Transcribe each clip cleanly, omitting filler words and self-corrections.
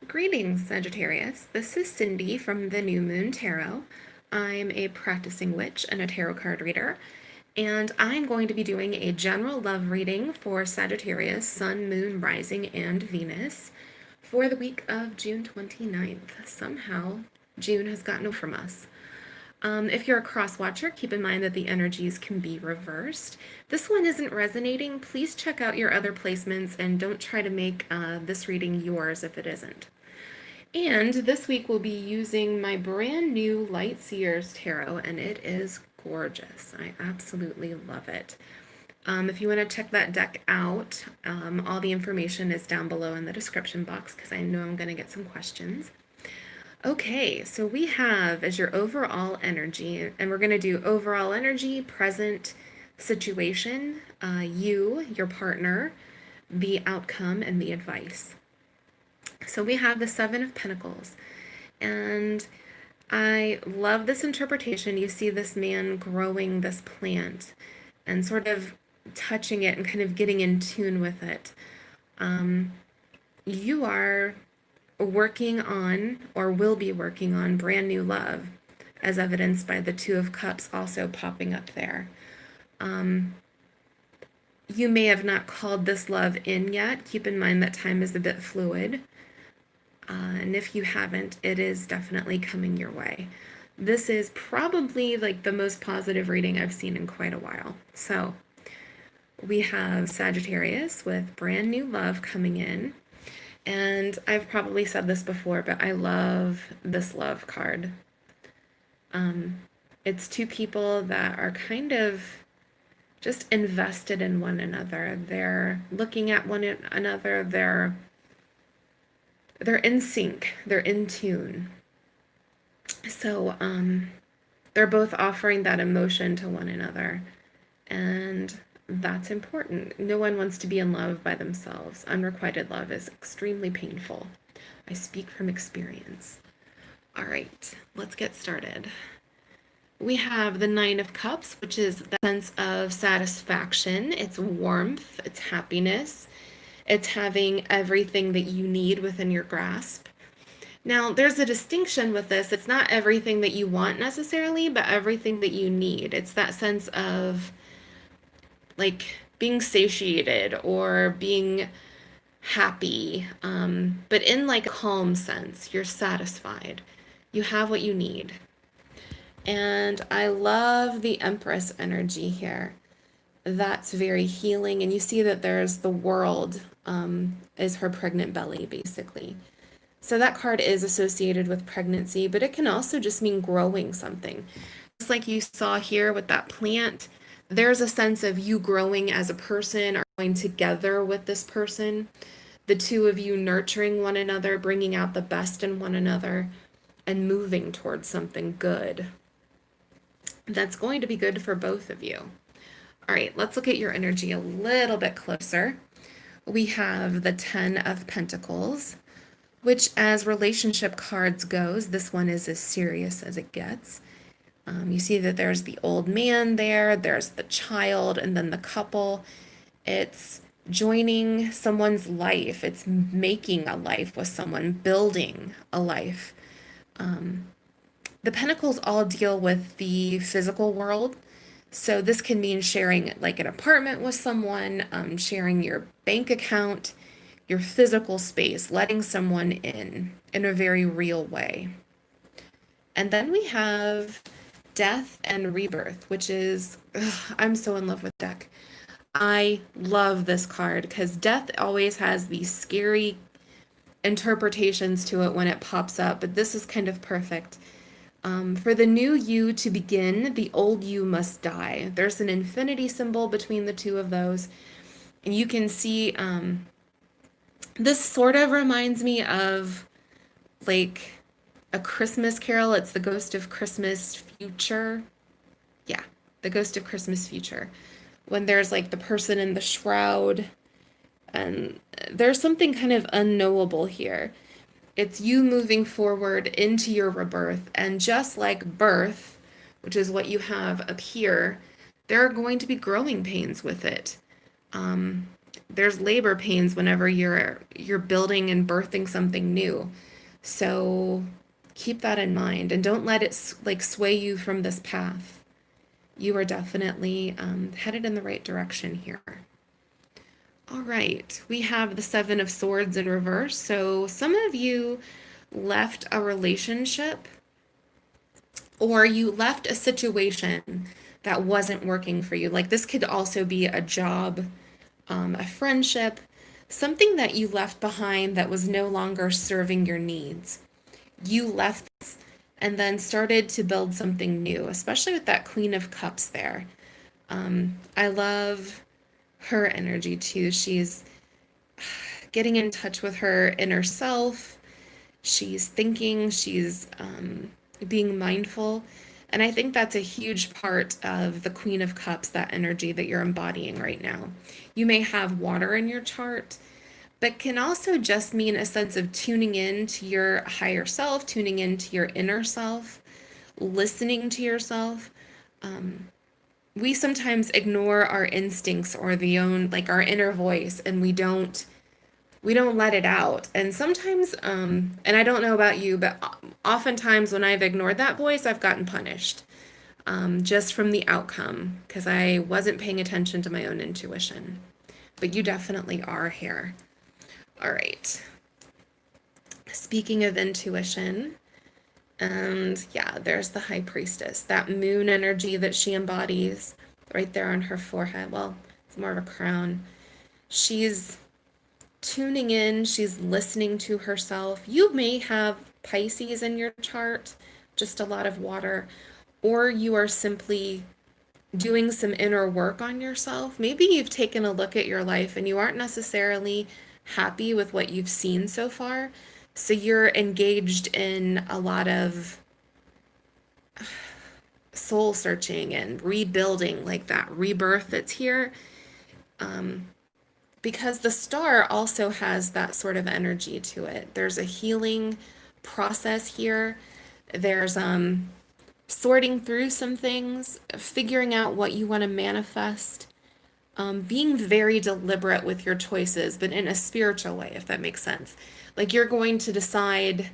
Greetings, Sagittarius. This is Cindy from the New Moon Tarot. I'm a practicing witch and a tarot card reader, and I'm going to be doing a general love reading for Sagittarius, Sun, Moon, Rising, and Venus for the week of June 29th. Somehow, June has gotten away from us. If you're a cross watcher, keep in mind that the energies can be reversed. This one isn't resonating. Please check out your other placements and don't try to make this reading yours if it isn't. And this week we'll be using my brand new Light Seers Tarot, and it is gorgeous. I absolutely love it. If you want to check that deck out, all the information is down below in the description box because I know I'm going to get some questions. Okay, so we have as your overall energy, and we're going to do overall energy, present situation, you, your partner, the outcome, and the advice. So we have the Seven of Pentacles, and I love this interpretation. You see this man growing this plant and sort of touching it and kind of getting in tune with it. You are working on, or will be working on, brand new love, as evidenced by the Two of Cups also popping up there. You may have not called this love in yet. Keep in mind that time is a bit fluid. And if you haven't, it is definitely coming your way. This is probably like the most positive reading I've seen in quite a while. So we have Sagittarius with brand new love coming in. And I've probably said this before, but I love this love card. It's two people that are kind of just invested in one another. They're looking at one another. They're in sync. They're in tune. So they're both offering that emotion to one another. And that's important. No one wants to be in love by themselves. Unrequited love is extremely painful. I speak from experience. All right, let's get started. We have the Nine of Cups, which is the sense of satisfaction. It's warmth, it's happiness, it's having everything that you need within your grasp. Now, there's a distinction with this. It's not everything that you want necessarily, but everything that you need. It's that sense of like being satiated or being happy, but in like a calm sense. You're satisfied. You have what you need. And I love the Empress energy here. That's very healing. And you see that there's the world is her pregnant belly, basically. So that card is associated with pregnancy, but it can also just mean growing something. Just like you saw here with that plant, there's a sense of you growing as a person or going together with this person. The two of you nurturing one another, bringing out the best in one another, and moving towards something good. That's going to be good for both of you. All right, let's look at your energy a little bit closer. We have the Ten of Pentacles, which as relationship cards goes, this one is as serious as it gets. You see that there's the old man there, there's the child, and then the couple. It's joining someone's life. It's making a life with someone, building a life. The Pentacles all deal with the physical world. So this can mean sharing like an apartment with someone, sharing your bank account, your physical space, letting someone in a very real way. And then we have Death and Rebirth, which is, I'm so in love with deck. I love this card because death always has these scary interpretations to it when it pops up, but this is kind of perfect. For the new you to begin, the old you must die. There's an infinity symbol between the two of those. And you can see this sort of reminds me of like a Christmas Carol. It's the Ghost of Christmas Future. Yeah, the Ghost of Christmas Future. When there's like the person in the shroud, and there's something kind of unknowable here. It's you moving forward into your rebirth, and just like birth, which is what you have up here, there are going to be growing pains with it. there's labor pains whenever you're building and birthing something new. So keep that in mind and don't let it like sway you from this path. You are definitely headed in the right direction here. All right, we have the Seven of Swords in reverse. So some of you left a relationship or you left a situation that wasn't working for you. Like this could also be a job, a friendship, something that you left behind that was no longer serving your needs. You left this and then started to build something new, especially with that Queen of Cups there. I love her energy too. She's getting in touch with her inner self. She's thinking, she's being mindful. And I think that's a huge part of the Queen of Cups, that energy that you're embodying right now. You may have water in your chart, but can also just mean a sense of tuning in to your higher self, tuning into your inner self, listening to yourself. We sometimes ignore our instincts or like our inner voice, and we don't let it out. And sometimes, and I don't know about you, but oftentimes when I've ignored that voice, I've gotten punished just from the outcome because I wasn't paying attention to my own intuition. But you definitely are here. All right. Speaking of intuition, and yeah, there's the High Priestess, that moon energy that she embodies right there on her forehead. Well, it's more of a crown. She's tuning in, she's listening to herself. You may have Pisces in your chart, just a lot of water, or you are simply doing some inner work on yourself. Maybe you've taken a look at your life and you aren't necessarily happy with what you've seen so far. So you're engaged in a lot of soul searching and rebuilding, like that rebirth that's here. Because the star also has that sort of energy to it. There's a healing process here. There's sorting through some things, figuring out what you want to manifest, being very deliberate with your choices, but in a spiritual way, if that makes sense. Like you're going to decide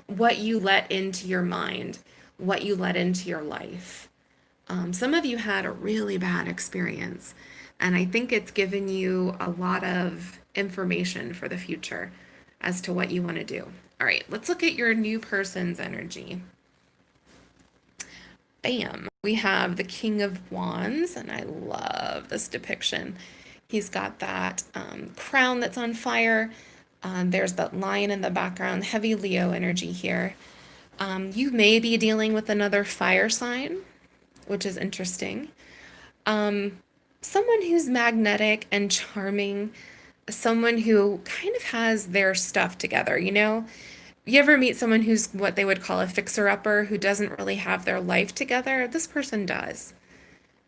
what you let into your mind, what you let into your life. Some of you had a really bad experience, and I think it's given you a lot of information for the future as to what you want to do. All right, let's look at your new person's energy. Bam, we have the King of Wands, and I love this depiction. He's got that crown that's on fire. There's that lion in the background, heavy Leo energy here. You may be dealing with another fire sign, which is interesting. Someone who's magnetic and charming, someone who kind of has their stuff together, you know? You ever meet someone who's what they would call a fixer-upper who doesn't really have their life together? This person does.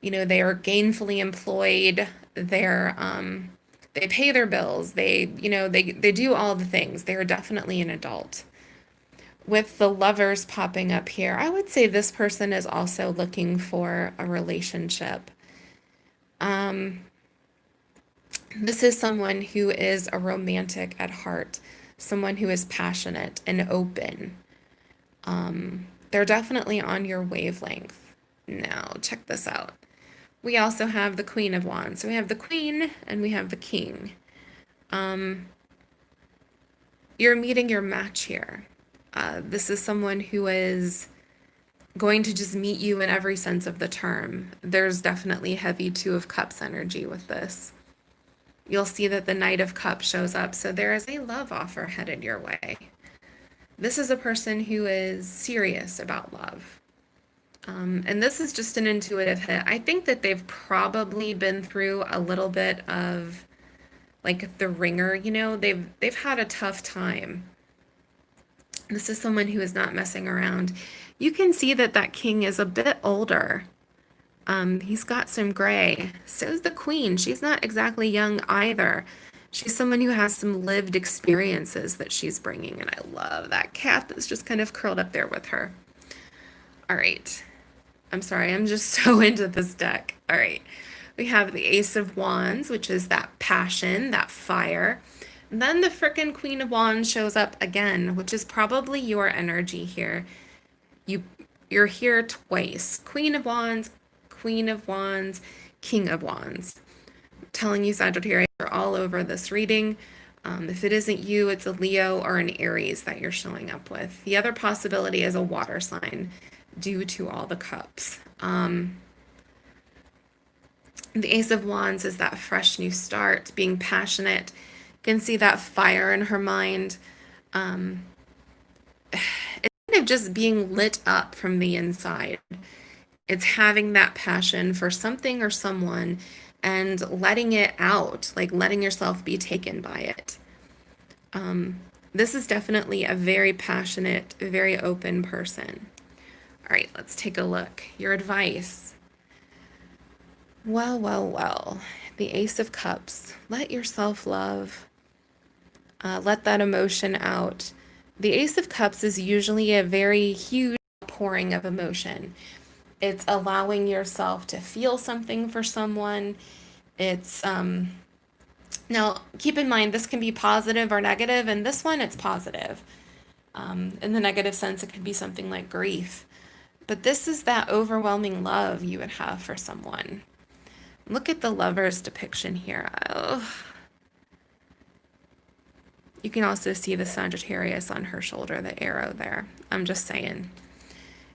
You know, they are gainfully employed, they pay their bills, they do all the things. They are definitely an adult. With the lovers popping up here, I would say this person is also looking for a relationship. This is someone who is a romantic at heart, someone who is passionate and open. They're definitely on your wavelength. Now, check this out. We also have the Queen of Wands. So we have the Queen and we have the King. You're meeting your match here. This is someone who is going to just meet you in every sense of the term. There's definitely heavy Two of Cups energy with this. You'll see that the Knight of Cups shows up, so there is a love offer headed your way. This is a person who is serious about love. And this is just an intuitive hit. I think that they've probably been through a little bit of like the ringer, you know, they've had a tough time. This is someone who is not messing around. You can see that that king is a bit older. He's got some gray. So is the queen. She's not exactly young either. She's someone who has some lived experiences that she's bringing, and I love that cat that's just kind of curled up there with her. All right. I'm sorry, I'm just so into this deck. All right. We have the Ace of Wands, which is that passion, that fire. And then the frickin' Queen of Wands shows up again, which is probably your energy here. You you're here twice. Queen of Wands, King of Wands. I'm telling you, Sagittarius, are all over this reading. If it isn't you, it's a Leo or an Aries that you're showing up with. The other possibility is a water sign due to all the cups. The Ace of Wands is that fresh new start, being passionate. You can see that fire in her mind. It's kind of just being lit up from the inside. It's having that passion for something or someone and letting it out, like letting yourself be taken by it. This is definitely a very passionate, very open person. All right, let's take a look. Your advice. Well, well, well. The Ace of Cups. Let yourself love. Let that emotion out. The Ace of Cups is usually a very huge pouring of emotion. It's allowing yourself to feel something for someone. It's now keep in mind this can be positive or negative, and this one it's positive. In the negative sense, it could be something like grief. But this is that overwhelming love you would have for someone. Look at the lover's depiction here. Oh. You can also see the Sagittarius on her shoulder, the arrow there. I'm just saying.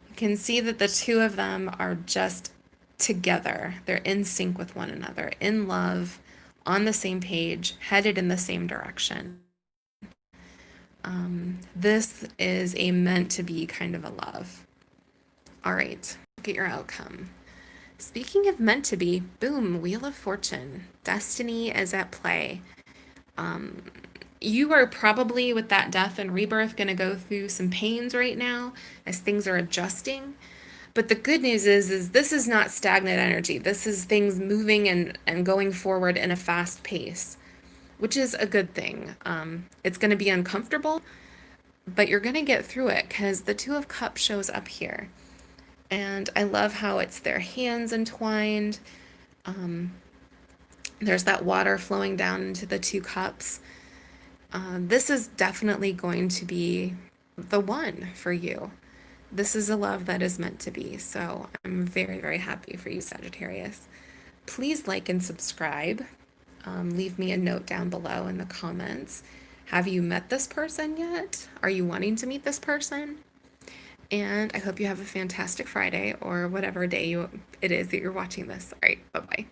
You can see that the two of them are just together. They're in sync with one another, in love, on the same page, headed in the same direction. This is a meant to be kind of a love. All right, look at your outcome. Speaking of meant to be, boom, Wheel of Fortune. Destiny is at play. You are probably, with that death and rebirth, going to go through some pains right now as things are adjusting. But the good news is this is not stagnant energy. This is things moving and going forward in a fast pace, which is a good thing. It's going to be uncomfortable, but you're going to get through it because the Two of Cups shows up here. And I love how it's their hands entwined. There's that water flowing down into the two cups. This is definitely going to be the one for you. This is a love that is meant to be. So I'm very, very happy for you, Sagittarius. Please like and subscribe. Leave me a note down below in the comments. Have you met this person yet? Are you wanting to meet this person? And I hope you have a fantastic Friday or whatever day it is that you're watching this. All right, bye-bye.